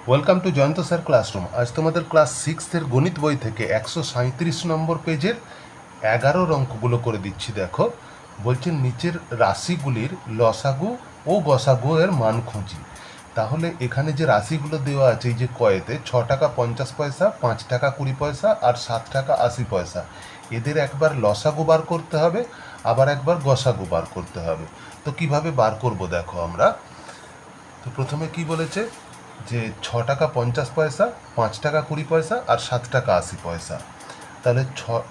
Welcome to Jayanta sir classroom. আজ তোমাদের class সিক্সের গণিত বই থেকে 137 নম্বর পেজের 11 অঙ্কগুলো করে দিচ্ছি। দেখো, বলছে নিচের রাশিগুলির লসাগু ও গসাগু এর মান খুঁজি। তাহলে এখানে যে রাশিগুলো দেওয়া আছে, এই যে কয়েতে 6 টাকা 50 পয়সা, 5 টাকা 20 পয়সা আর 7 টাকা 80 পয়সা, এদের একবার লসাগু বার করতে হবে, আবার একবার গসাগু বার করতে হবে। তো কিভাবে বার করব দেখো আমরা। তো প্রথমে কি বলেছে যে 6 টাকা 50 পয়সা, 5 টাকা 20 পয়সা আর 7 টাকা 80 পয়সা। তাহলে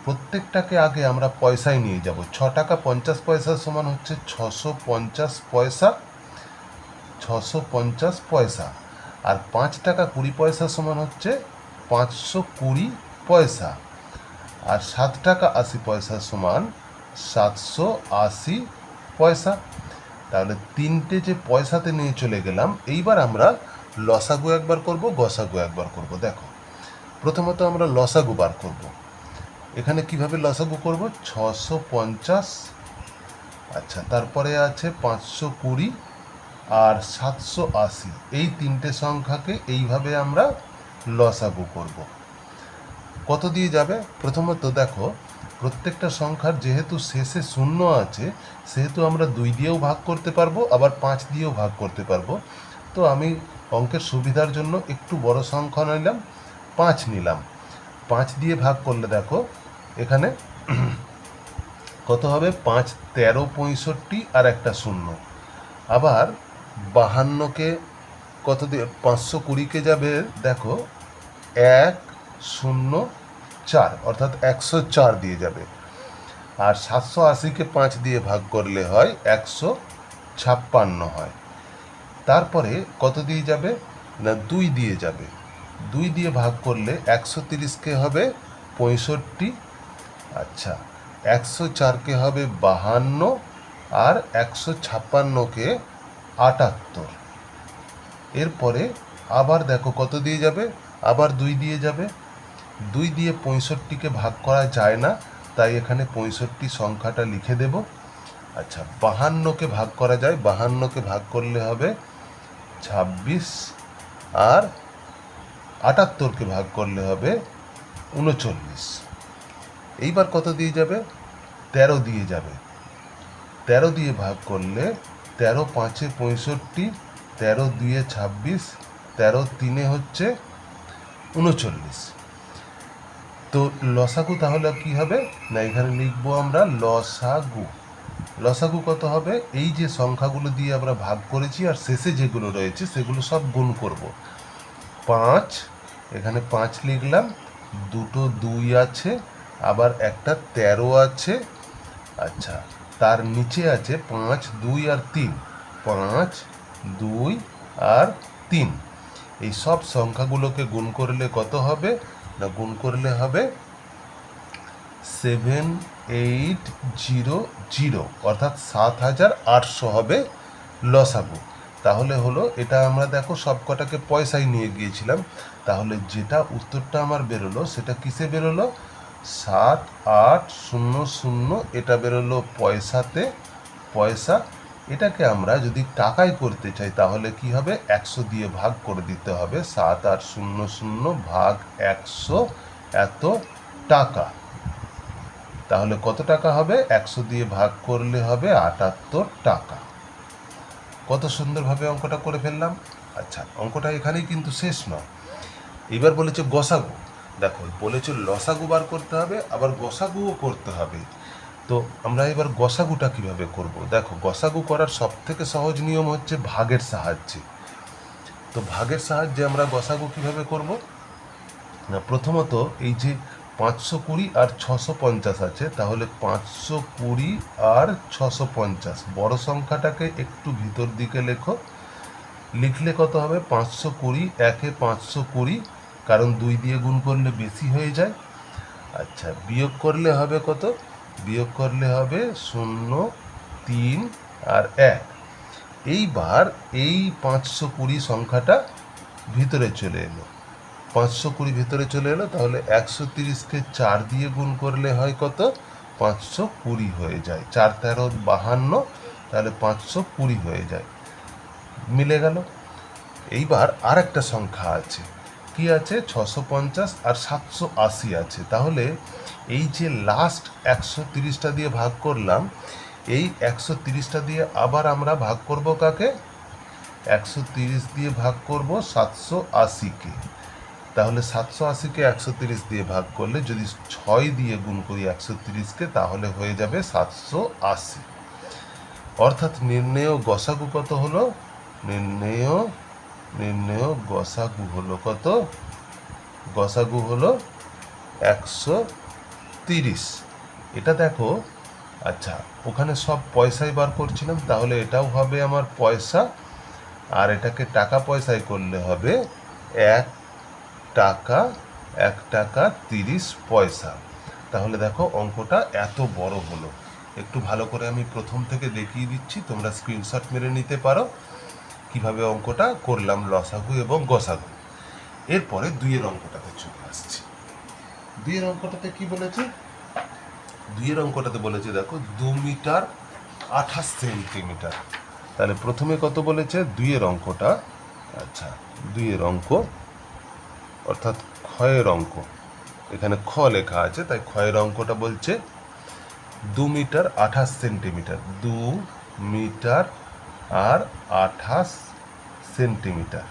প্রত্যেকটাকে আগে আমরা পয়সায় নিয়ে যাব। 6 টাকা 50 পয়সা সমান হচ্ছে 650 পয়সা, 650 পয়সা। আর 5 টাকা 20 পয়সা সমান হচ্ছে 520 পয়সা। আর 7 টাকা 80 পয়সা সমান 780 পয়সা। তাহলে তিনটে যে পয়সাতে নিয়ে চলে গেলাম, এইবার আমরা লসাগু একবার করব, গসাগু একবার করব। দেখো, প্রথমত আমরা লসাগু বার করব। এখানে কিভাবে লসাগু করব? 650, আচ্ছা, তারপরে আছে 520 আর 780, এই তিনটে সংখ্যাকে এইভাবে আমরা লসাগু করব। কত দিয়ে যাবে? প্রথমত দেখো, প্রত্যেকটা সংখ্যার যেহেতু শেষে শূন্য আছে, সেহেতু আমরা 2 দিয়েও ভাগ করতে পারবো, আবার 5 দিয়েও ভাগ করতে পারবো। তো আমি অঙ্কের সুবিধার জন্য একটু বড় সংখ্যা নিলাম, 5 নিলাম। 5 দিয়ে ভাগ করলে দেখো এখানে কত হবে? 5 13 65 আর একটা শূন্য। আবার 52কে কত দিয়ে, 520কে যাবে দেখো 104, অর্থাৎ 104 দিয়ে যাবে। আর 780কে 5 দিয়ে ভাগ করলে হয় 156 হয়। তারপরে কত দিয়ে যাবে না, 2 দিয়ে যাবে। 2 দিয়ে ভাগ করলে 130কে হবে 65, আচ্ছা, 104কে হবে 52 আর 156কে 78। এরপরে আবার দেখো কত দিয়ে যাবে, আবার 2 দিয়ে যাবে। 2 দিয়ে 65কে ভাগ করা যায় না, তাই এখানে 65 সংখ্যাটা লিখে দেব। আচ্ছা, 52কে ভাগ করা যায়, 52কে ভাগ করলে হবে 26 আর 78কে ভাগ করলে হবে 39। এইবার কত দিয়ে যাবে? 13 দিয়ে যাবে। 13 দিয়ে ভাগ করলে 13 5-এ 65, 13 2-এ 26, 13 3-এ হচ্ছে 39। তো লসাগু তাহলে কি হবে না, এখানে লিখবো আমরা লসাগু। লসাগু কত হবে? এই যে সংখ্যাগুলো দিয়ে আমরা ভাগ করেছি আর শেষে যেগুলো রয়েছে সেগুলো সব গুণ করব। 5, এখানে 5 লিখলাম, দুটো 2 আছে, আবার একটা 13 আছে। আচ্ছা, তার নিচে আছে 5 2 আর 3, 5 2 আর 3। এই সব সংখ্যাগুলোকে গুণ করলে কত হবে না, গুণ করলে হবে 7800, অর্থাৎ 7800 হবে লসাগু। তাহলে হলো এটা, আমরা দেখো সব কটাকে পয়সায় নিয়ে গিয়েছিলাম, তাহলে যেটা উত্তরটা আমার বেরোলো সেটা কিসে বেরোলো? 7800, এটা বেরোলো পয়সাতে, পয়সা। এটাকে আমরা যদি টাকায় করতে চাই তাহলে কি হবে? 100 দিয়ে ভাগ করে দিতে হবে। 7800 ভাগ 100, এত টাকা। তাহলে কত টাকা হবে? 100 দিয়ে ভাগ করলে হবে 78 টাকা। কত সুন্দরভাবে অঙ্কটা করে ফেললাম। আচ্ছা, অঙ্কটা এখানেই কিন্তু শেষ নয়। এবার বলেছে গসাগু। দেখো, বলেছে লসাগু বার করতে হবে, আবার গসাগুও করতে হবে। তো আমরা এবার গসাগুটা কিভাবে করব? দেখো, গসাগু করার সব থেকে সহজ নিয়ম হচ্ছে ভাগের সাহায্যে। তো ভাগের সাহায্যে আমরা গসাগু কিভাবে করব না, প্রথমত এই যে 520 আর 650 আছে, তাহলে 520 আর 650, বড় সংখ্যাটাকে একটু ভিতর দিকে লেখো। লিখলে কত হবে? 520, 1-এ 520, কারণ 2 দিয়ে গুণ করলে বেশি হয়ে যায়। আচ্ছা, বিয়োগ করলে হবে কত? বিয়োগ করলে হবে 0, 3 আর 1। এইবার এই 520 সংখ্যাটা ভিতরে চলে এলো, 520 ভিতরে চলে এলো। তাহলে 130কে 4 দিয়ে গুণ করলে হয় কত? 520 হয়ে যায়। 4 13 52, তাহলে 520 হয়ে যায়। মিলে গেল। এইবার আর একটা সংখ্যা আছে, কি আছে? 650 আর 780 আছে। তাহলে এই যে লাস্ট 130টা দিয়ে ভাগ করলাম, এই 130টা দিয়ে আবার আমরা ভাগ করব কাকে? 130 দিয়ে ভাগ করব 780-কে। তাহলে 780-কে 130 দিয়ে ভাগ করলে যদি 6 দিয়ে গুণ করি 130-কে, তাহলে হয়ে যাবে 780। অর্থাৎ নির্ণেয় গসাগু কত হলো? নির্ণেয় গসাগু হলো কত? গসাগু হলো 130। এটা দেখো, আচ্ছা, ওখানে সব পয়সাই বার করছিলাম, তাহলে এটাও হবে আমার পয়সা, আর এটাকে টাকা পয়সায় করলে হবে 1 টাকা 1 টাকা 30 পয়সা। তাহলে দেখো অঙ্কটা এত বড় হলো। একটু ভালো করে আমি প্রথম থেকে দেখিয়ে দিচ্ছি, তোমরা স্ক্রিনশট মেরে নিতে পারো কিভাবে অঙ্কটা করলাম, লসাগু এবং গসাগু। এরপরে 2-এর অঙ্কটাতে চলে আসছি। 2-এর অঙ্কটাতে কি বলেছে? 2-এর অঙ্কটাতে বলেছে দেখো 2 মিটার 28 সেন্টিমিটার। তাহলে প্রথমে কত বলেছে? 2-এর অঙ্কটা, আচ্ছা 2-এর অঙ্ক অর্থাৎ ক্ষয়ের অঙ্ক, এখানে খ লেখা আছে তাই ক্ষয়ের অঙ্কটা বলছে 2 মিটার 28 সেন্টিমিটার। 2 মিটার আর 28 সেন্টিমিটার,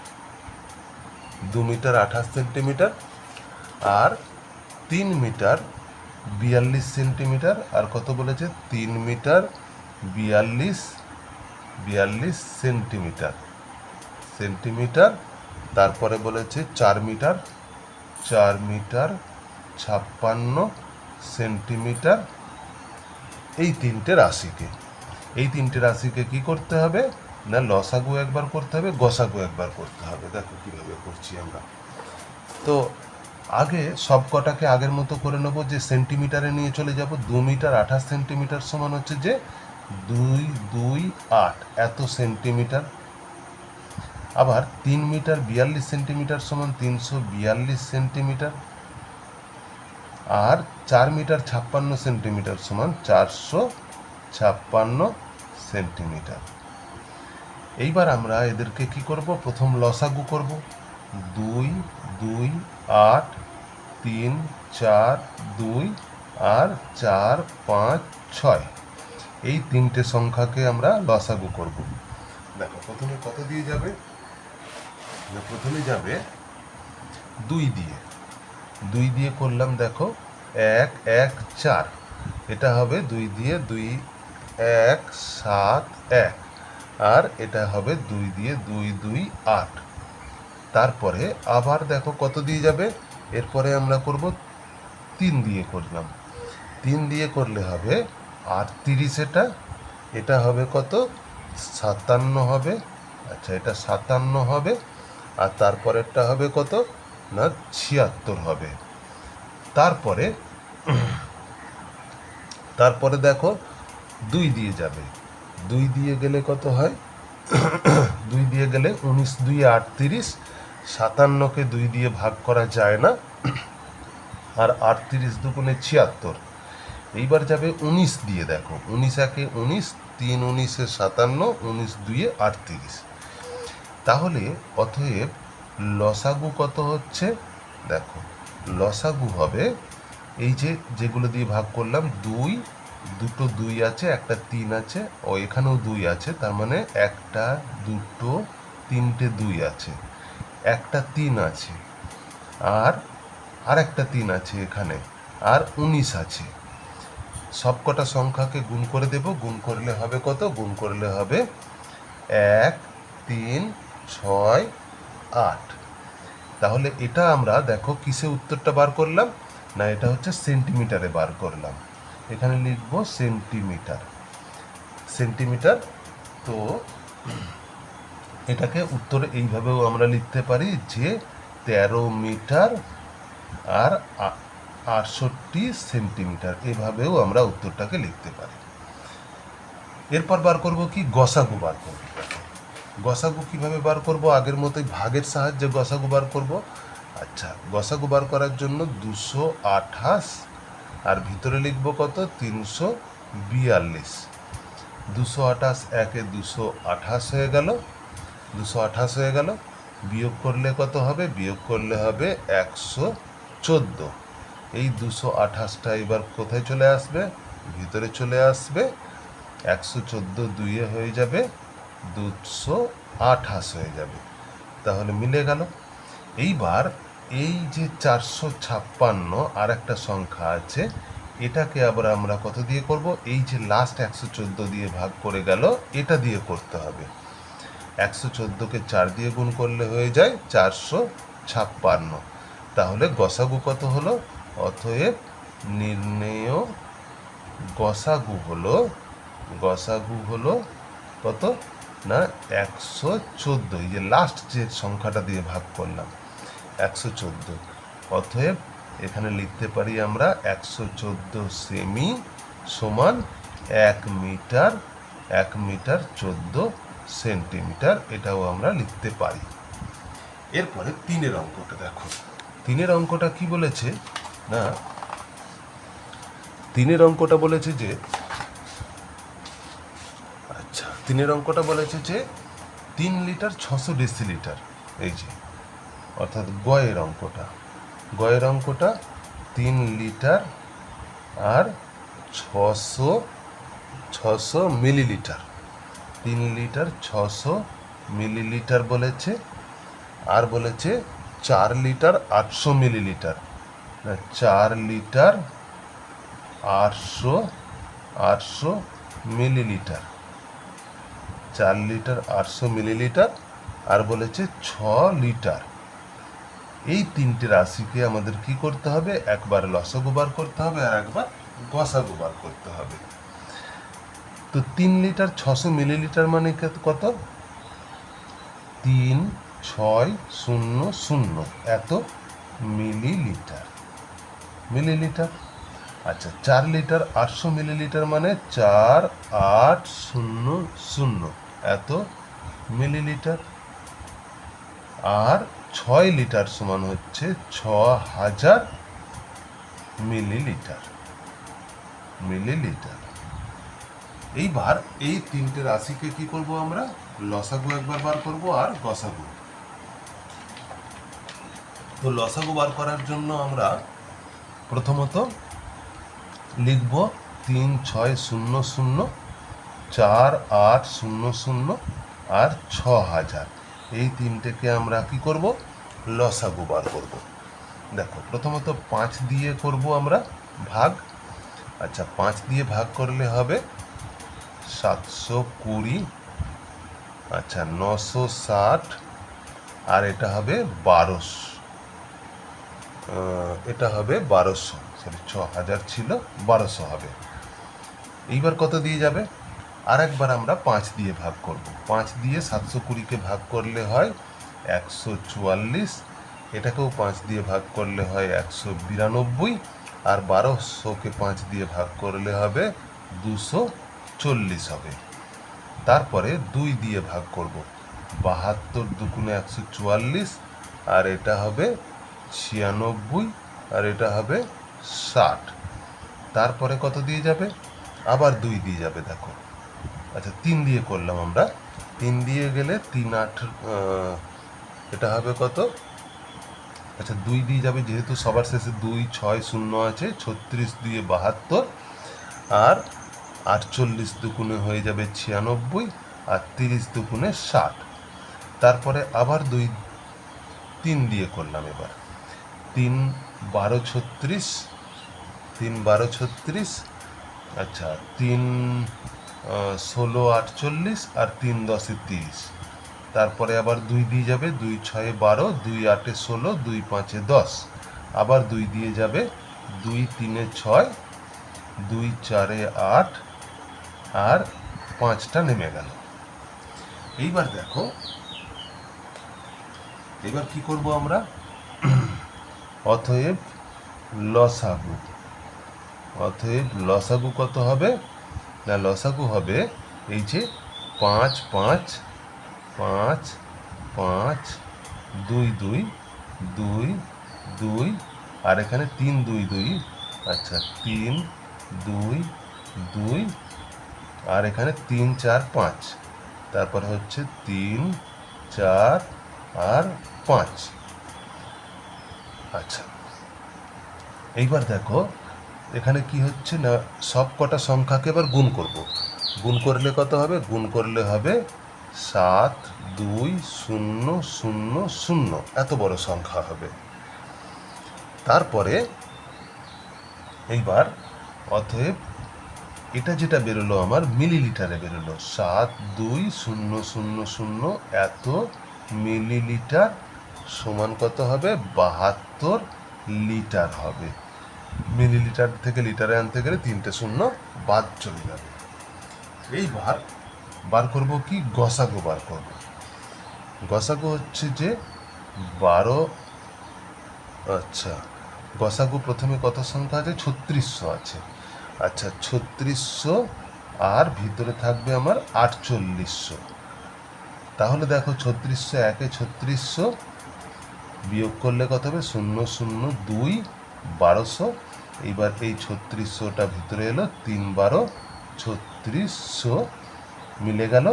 2 মিটার 28 সেন্টিমিটার আর 3 মিটার 42 সেন্টিমিটার। আর কত বলেছে? 3 মিটার 42 সেন্টিমিটার। তারপরে বলেছে 4 মিটার 56 সেন্টিমিটার। এই তিনটে রাশিকে কি করতে হবে না? লসাগু একবার করতে হবে, গসাগু একবার করতে হবে। দেখো কিভাবে করছি আমরা। তো আগে সব কটাকে আগের মতো করে নেবো, যে সেন্টিমিটারে নিয়ে চলে যাব। 2 মিটার 28 সেন্টিমিটার সমান হচ্ছে যে 228 এত সেন্টিমিটার। আবার 3 মিটার 42 সেন্টিমিটার সমান 342 সেন্টিমিটার। আর 4 মিটার 56 সেন্টিমিটার সমান 456 সেন্টিমিটার। এইবার আমরা এদেরকে কি করব? প্রথম লসাগু করব। 2 2 8 3 4 2 আর 4 5 6, এই তিনটে সংখ্যাকে আমরা লসাগু করব। দেখো প্রথমে কত দিয়ে যাবে? প্রথমে যাবে 2 দিয়ে করলাম, দেখো 1 1 4, এটা হবে 2 দিয়ে 2 1 7 1, আর এটা হবে 2 দিয়ে 2 2 8। তারপরে আবার দেখো কত দিয়ে যাবে? এরপরে আমরা করব 3 দিয়ে করলাম, 3 দিয়ে করলে হবে 38। এটা হবে কত? 57 হবে। আচ্ছা, এটা 57 হবে। আর তারপরেরটা হবে কত না? 76 হবে। তারপরে দেখো 2 দিয়ে যাবে, 2 দিয়ে গেলে কত হয়? 2 দিয়ে গেলে 19 2 38, 57কে 2 দিয়ে ভাগ করা যায় না, আর 38 দুগুণে 76। এইবার যাবে 19 দিয়ে, দেখো 19 একে 19, 3 19 57, 19 2 38। তাহলে অতএব লসাগু কত হচ্ছে? দেখো লসাগু হবে এই যে যেগুলো দিয়ে ভাগ করলাম, 2, দুটো 2 আছে, একটা 3 আছে, ও এখানেও 2 আছে, তার মানে একটা দুটো তিনটে 2 আছে, একটা 3 আছে, আর একটা 3 আছে এখানে, আর 19 আছে। সবকটা সংখ্যাকে গুণ করে দেব। গুণ করলে হবে কত? গুণ করলে হবে 1 3 6 8। তাহলে এটা আমরা দেখো কিসে উত্তরটা বার করলাম না? এটা হচ্ছে সেন্টিমিটারে বার করলাম। এখানে লিখব সেন্টিমিটার। তো এটাকে উত্তরে এইভাবেও আমরা লিখতে পারি যে 13 মিটার আর 68 সেন্টিমিটার, এভাবেও আমরা উত্তরটাকে লিখতে পারি। এরপর বার করব কি? গসাগু বার করব। গসাগু কিভাবে বার করব? আগের মতোই ভাগের সাহায্যে গসাগু বার করব। আচ্ছা, গসাগু বার করার জন্য 228 আর ভিতরে লিখব কত? 342। 228 একে 228 হয়ে গেল, 228 হয়ে গেল। বিয়োগ করলে কত হবে? বিয়োগ করলে হবে 114। এই 228টা এবার কোথায় চলে আসবে? ভিতরে চলে আসবে। 114 দুইয়ে হয়ে যাবে 228 হয়ে যাবে। তাহলে মিলে গেল। এইবার এই যে 456 আর একটা সংখ্যা আছে, এটাকে আবার আমরা কত দিয়ে করব? এই যে লাস্ট 114 দিয়ে ভাগ করে গেল, এটা দিয়ে করতে হবে। 114কে 4 দিয়ে গুণ করলে হয়ে যায় 456। তাহলে গসাগু কত হলো? অতএব নির্ণেয় গসাগু হলো কত না 114। এই যে লাস্ট যে সংখ্যাটা দিয়ে ভাগ করলাম 114। অতএব এখানে লিখতে পারি আমরা 114 সেমি সমান 1 মিটার 14 সেন্টিমিটার, এটাও আমরা লিখতে পারি। এরপরে 3-এর অঙ্কটা দেখো। 3-এর অঙ্কটা কি বলেছে না, 3-এর অঙ্কটা বলেছে যে 3-এর অঙ্কটা বলেছে যে 3 লিটার 600 ডেসিলিটার। এই যে অর্থাৎ গয়ের অঙ্কটা 3 লিটার আর 600 মিলিলিটার। 3 লিটার 600 মিলিলিটার বলেছে, আর বলেছে 4 litre 800 millilitre. 4 litre 800 millilitre, 4 litre 800 millilitre, আর বলেছে 6 লিটার। এই 3টে রাশিকে আমাদের কি করতে হবে? একবার লসাগু বার করতে হবে আর একবার গসাগু বার করতে হবে। তো 3 লিটার 600 মিলিলিটার মানে কত? 3600 এত মিলিলিটার। আচ্ছা, 4 লিটার 800 মিলিলিটার মানে 4800 এত মিলিলিটার। আর 6 লিটার সমান হচ্ছে 6000 মিলিলিটার। এইবার এই 3টে রাশিকে কি করব আমরা? লসাগু একবার বার করব আর গসাগু। তো লসাগু বার করার জন্য আমরা প্রথমত লিখব 3600 4800 আর 6000। এই 3টেকে আমরা কি করব? লসাগু বার করব। দেখো, প্রথমত 5 দিয়ে করব আমরা ভাগ। আচ্ছা, 5 দিয়ে ভাগ করলে হবে 720। আচ্ছা, 960, আর এটা হবে 1200। এটা হবে 1200, সরি 6000 ছিল, 1200 হবে। এইবার কত দিয়ে যাবে? আর একবার আমরা 5 দিয়ে ভাগ করব। 5 দিয়ে 720কে ভাগ করলে হয় 144, এটাকেও 5 দিয়ে ভাগ করলে হয় 192, আর 1200কে 5 দিয়ে ভাগ করলে হবে 240 হবে। তারপরে 2 দিয়ে ভাগ করব। 72 দুগুণে 144, আর এটা হবে 96, আর এটা হবে 60। তারপরে কত দিয়ে যাবে? আবার 2 দিয়ে যাবে। দেখো, আচ্ছা 3 দিয়ে করলাম আমরা। 3 দিয়ে গেলে 3 8, এটা হবে কত? আচ্ছা, 2 দিয়ে যাবে, যেহেতু সবার শেষে 2 6 0 আছে। 36 দিয়ে 72, আর 48 দুগুণে হয়ে যাবে 96, আর 30 দুগুণে 60। তারপরে আবার 3 দিয়ে করলাম। এবার 3 12 36, 3 12 36, আচ্ছা 3 16 48, আর 3 10 30। তারপরে আবার 2 দিয়ে যাবে, 2 6 12, 2 8 16, 2 5 10। আবার 2 দিয়ে যাবে, 2 3 6, 2 4 8, আর 5টা নেমে গেল। এইবার দেখো, এবার কি করব আমরা? অতএব লসাগু কত হবে? না, লসাগু হবে এই যে 5 5 5 5 2 2 2 2, আর এখানে 3 2 2, আচ্ছা 3 2 2, আর এখানে 3 4 5, তারপর হচ্ছে 3 4 আর 5। আচ্ছা, এইবার দেখো এখানে কি হচ্ছে না, সব কটা সংখ্যাকে এবার গুণ করব। গুণ করলে কত হবে? গুণ করলে হবে 7 2 0 0 0, এত বড় সংখ্যা হবে। তারপরে এইবার অতএব এটা যেটা বেরোলো আমার মিলিলিটারে বেরোলো, 7 2 0 0 0 এত মিলিলিটার সমান কত হবে? 72 লিটার হবে। মিলিলিটার থেকে লিটারে আনতে গেলে 3টে শূন্য বাদ চলে যাবে। এইবার বার করব কি? গসাগু বার করব। গসাগু হচ্ছে যে 12। আচ্ছা, গসাগু প্রথমে কত সংখ্যা আছে? 3600 আছে। আচ্ছা, 3600 আর ভিতরে থাকবে আমার 4800। তাহলে দেখো 3600 একে 3600 বিয়োগ করলে কত হবে? 0 0 2 1200। এইবার এই 3600টা ভিতরে এলো, 3 12 3600 মিলে গেল।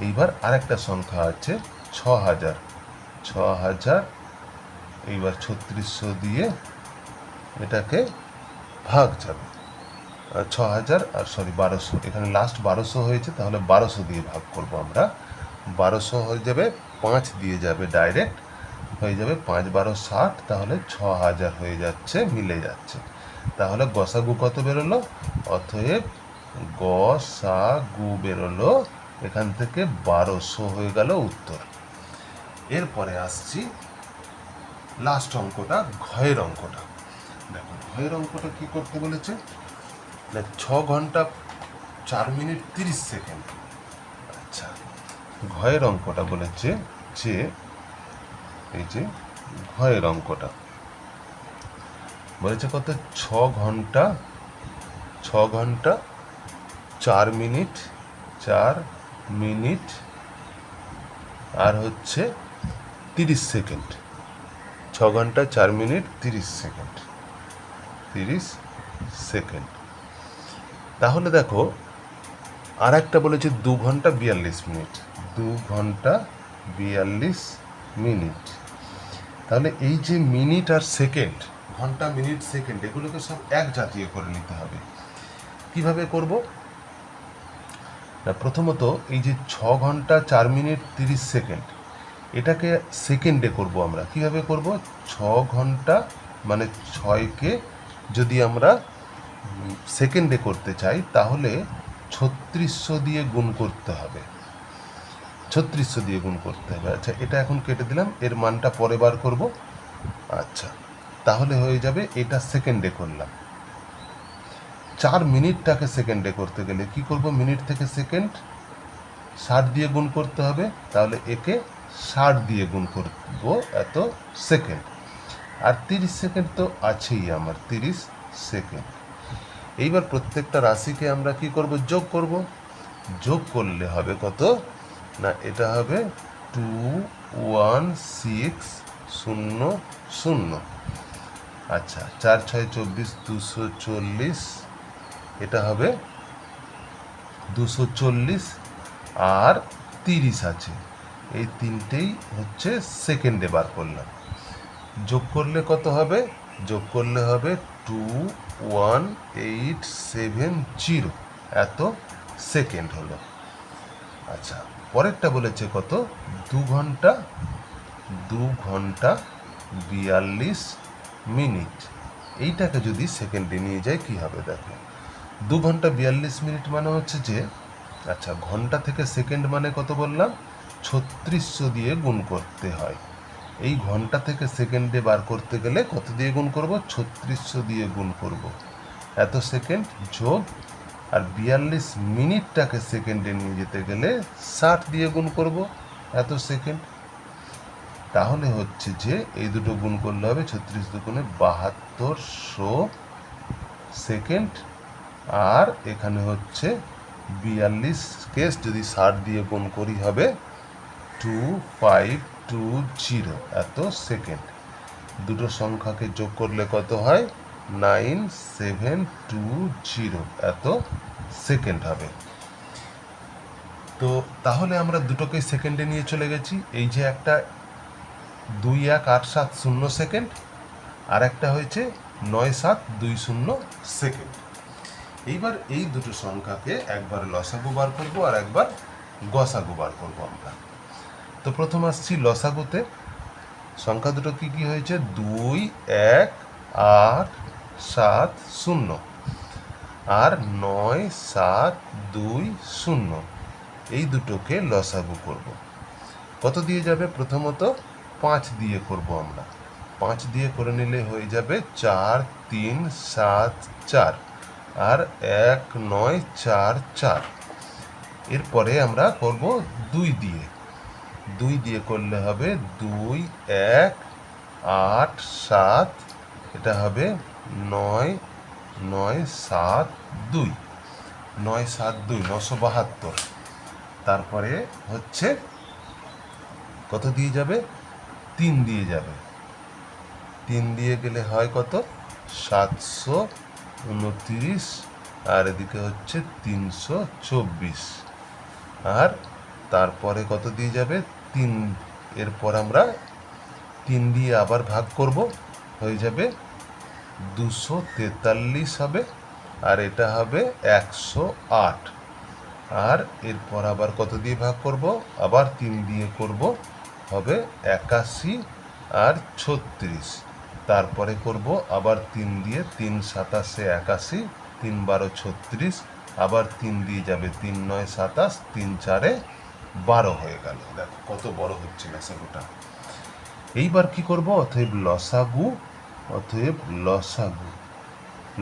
এইবার আরেকটা সংখ্যা আছে 6000। 6000 এইবার 3600 দিয়ে এটাকে ভাগ যাবে। 6000 আর 1200, এখানে লাস্ট 1200 হয়েছে, তাহলে 1200 দিয়ে ভাগ করব আমরা। 1200 হয়ে যাবে, 5 দিয়ে যাবে ডাইরেক্ট, হয়ে যাবে 5 12 60, তাহলে 6000 হয়ে যাচ্ছে, মিলে যাচ্ছে। তাহলে গসাগু কত বেরোলো? অতএব গসাগু বেরোলো এখান থেকে 1200 হয়ে গেল উত্তর। এরপরে আসছি লাস্ট অঙ্কটা, ঘয়ের অঙ্কটা। দেখো ঘয়ের অঙ্কটা কি করতে বলেছে? 6 ঘন্টা 4 মিনিট 30 সেকেন্ড। আচ্ছা, ঘয়ের অঙ্কটা বলেছে যে এই যে ঘয়ের অঙ্কটা বলেছে কত? 6 ঘন্টা 4 মিনিট 4 মিনিট আর হচ্ছে 30 সেকেন্ড। 6 ঘন্টা 4 মিনিট 30 সেকেন্ড, 30 সেকেন্ড। তাহলে দেখো আর একটা বলেছে 2 ঘন্টা 42 মিনিট, 2 ঘন্টা 42 মিনিট। তাহলে এই যে মিনিট আর সেকেন্ড, ঘন্টা মিনিট সেকেন্ড, এগুলোকে সব এক জাতীয় করে নিতে হবে। কিভাবে করব না, প্রথমত এই যে 6 ঘন্টা 4 মিনিট 30 সেকেন্ড, এটাকে সেকেন্ডে করব আমরা। কিভাবে করব? 6 ঘন্টা মানে 6কে যদি আমরা সেকেন্ডে করতে চাই তাহলে 3600 দিয়ে গুণ করতে হবে। 3600 দিয়ে গুণ করতে হবে। আচ্ছা, এটা এখন কেটে দিলাম, এর মানটা পরে বার করব। আচ্ছা, তাহলে হয়ে যাবে, এটা সেকেন্ডে করলাম। 4 মিনিটটাকে সেকেন্ডে করতে গেলে কি করব? মিনিট থেকে সেকেন্ড 60 দিয়ে গুণ করতে হবে, তাহলে একে 60 দিয়ে গুণ করব, এত সেকেন্ড। আর 30 সেকেন্ড তো আছেই আমার, 30 সেকেন্ড। এইবার প্রত্যেকটা রাশিকে আমরা কি করব? যোগ করব। যোগ করলে হবে কত না, এটা হবে 21600। আচ্ছা, 4 6 24 240, এটা হবে 240 আর 30 আছে, এই তিনটেই হচ্ছে সেকেন্ডে বার করলাম। যোগ করলে কত হবে? যোগ করলে হবে 21870, এত সেকেন্ড হলো। আচ্ছা, পরেরটা বলেছে কত? 2 ঘন্টা 42 মিনিট। এইটাকে যদি সেকেন্ডে নিয়ে যাই কি হবে দেখো, 2 ঘন্টা 42 মিনিট মানে হচ্ছে যে, আচ্ছা ঘন্টা থেকে সেকেন্ড মানে কত বললাম? 3600 দিয়ে গুণ করতে হয়। এই ঘন্টা থেকে সেকেন্ডে বার করতে গেলে কত দিয়ে গুণ করব? 3600 দিয়ে গুণ করব, এত সেকেন্ড, যোগ, আর 42 মিনিটটাকে সেকেন্ডে নিয়ে যেতে গেলে 60 দিয়ে গুণ করব, এত সেকেন্ড। তাহলে হচ্ছে যে এই দুটো গুণ করলে হবে 36 দুগুণে 7200 সেকেন্ড। আর এখানে হচ্ছে 42কে যদি 60 দিয়ে গুণ করি হবে 2520, এত সেকেন্ড। দুটো সংখ্যাকে যোগ করলে কত হয়? 9720, এত সেকেন্ড হবে। তো তাহলে আমরা দুটোকে সেকেন্ডে নিয়ে চলে গেছি। এই যে একটা 2187 সেকেন্ড, আর একটা হয়েছে 9720 সেকেন্ড। এইবার এই দুটো সংখ্যাকে একবার লসাগু বার করবো আর একবার গসাগু বার করবো আমরা। তো প্রথম আসছি লসাগুতে। সংখ্যা দুটো কি কি হয়েছে? 2187 আর 9720, এই দুটোকে লসাগু করব। কত দিয়ে যাবে? প্রথমত 5 দিয়ে করব আমরা। 5 দিয়ে করে নিলে হয়ে যাবে 4374 আর 1944। এরপরে আমরা করব 2 দিয়ে। 2 দিয়ে করলে হবে 2187, এটা হবে 9972, 972 তারপরে হচ্ছে কত দিয়ে যাবে? 3 দিয়ে যাবে। 3 দিয়ে গেলে হয় কত? 729, আর এদিকে হচ্ছে 324, আর তারপরে কত দিয়ে যাবে? 3। এরপর আমরা 3 দিয়ে আবার ভাগ করব, হয়ে যাবে 243 হবে, আর এটা হবে 108। আর এরপর আবার কত দিয়ে ভাগ করব? আবার 3 দিয়ে করব, হবে 81 আর 36। তারপরে করব আবার 3 দিয়ে, 3 7 81, 3 12 36, আবার 3 দিয়ে যাবে, 3 9 27, 3 4 12 হয়ে গেল। দেখো কত বড় হচ্ছে লসাগুটা। এইবার কি করব? অতএব লসাগু, অতএব লসাগু,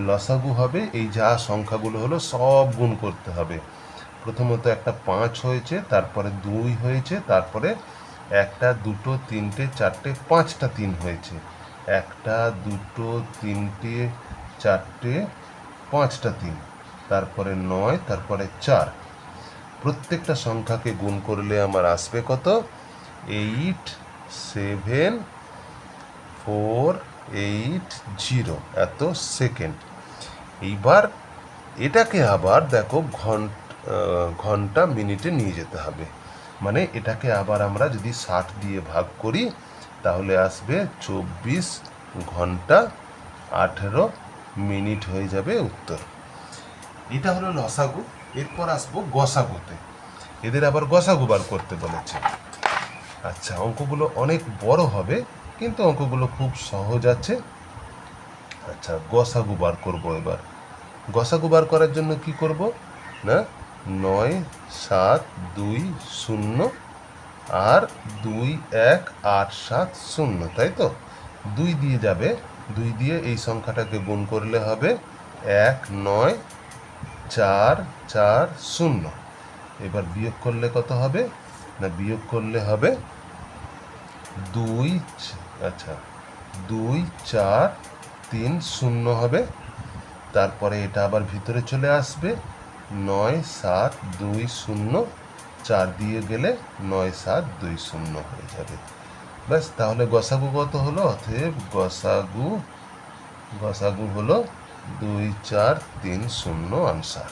লসাগু হবে এই যা সংখ্যাগুলো হলো সব গুণ করতে হবে। প্রথমত একটা 5 হয়েছে, তারপরে 2 হয়েছে, তারপরে 1 2 3 4 5টা 3 হয়েছে, 1 2 3 4 5টা 3, তারপরে 9, তারপরে 4। প্রত্যেকটা সংখ্যাকে গুণ করলে আমার আসবে কত? 87480 এত সেকেন্ড। এইবার এটাকে আবার দেখো ঘন্টা মিনিটে নিয়ে যেতে হবে। মানে এটাকে আবার আমরা যদি 60 দিয়ে ভাগ করি তাহলে আসবে 24 ঘন্টা 18 মিনিট হয়ে যাবে উত্তর। এটা হলো লসাগু। এরপর আসবো গসাগুতে। এদের আবার গসাগু বার করতে বলেছে। আচ্ছা, অঙ্কগুলো অনেক বড় হবে, কিন্তু অঙ্কগুলো খুব সহজ আছে। আচ্ছা, গসাগু বার করবো এবার। গসাগু বার করার জন্য কি করব না, 9720 আর 21870, তাই তো? 2 দিয়ে যাবে, 2 দিয়ে এই সংখ্যাটাকে গুণ করলে হবে 19440। এবার বিয়োগ করলে কত হবে না, বিয়োগ করলে হবে 2, আচ্ছা 2430 হবে। তারপরে এটা আবার ভিতরে চলে আসবে, 9720, 4 দিয়ে গেলে 9720 হয়ে যাবে। ব্যাস, তাহলে গসাগু কত হলো? অতএব গসাগু হলো 2430 আনসার।